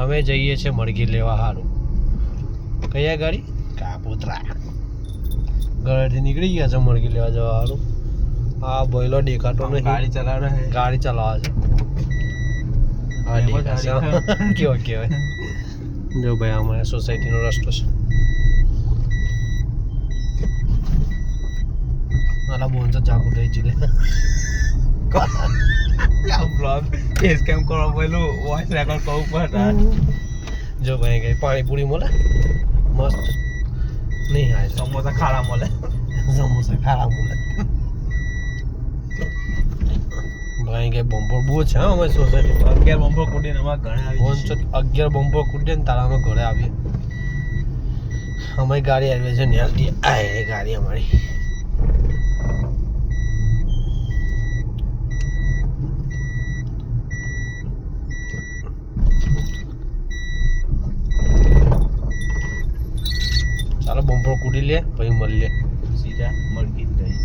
અમે જઈએ છીએ મરઘી લેવા સારું. કયા ગાડી? કાપોતરા. ઘરેથી નીકળી ગયા છે મરઘી લેવા જવા સારું. હા બોયલો દેખાતો નહીં. ગાડી ચલાવે છે. ગાડી ચલાવે છે. હા દેખાશે. કેવો કહેવાય. જો ભાઈ અમારા સોસાયટીનો રસ્તો છે. મારા બોન તો ચાકુ થઈ ચીલે. બ્લોગ ફેસ કેમ કરો પેલું વોઇસ રેકોર્ડ કરવું પડે. જો ભાઈ કઈ પાણીપુરી મળે મસ્ત નહીં હા સમોસા ખાડા મળે. સમોસા ખારા મળે. ભાઈ કઈ બમ્પર બહુ છે હા અમારી સોસાયટીમાં. 11 બમ્પર કુડીને અમારા ઘરે આવી બોન તો 11 બમ્પર કૂદે ને તારા અમે ઘરે આવીએ. અમારી ગાડી આવી છે ન્યાલથી આ ગાડી અમારી. ચાલો બમ્પર કૂદી લે પછી મળીએ સીધા મરઘી જ રહી.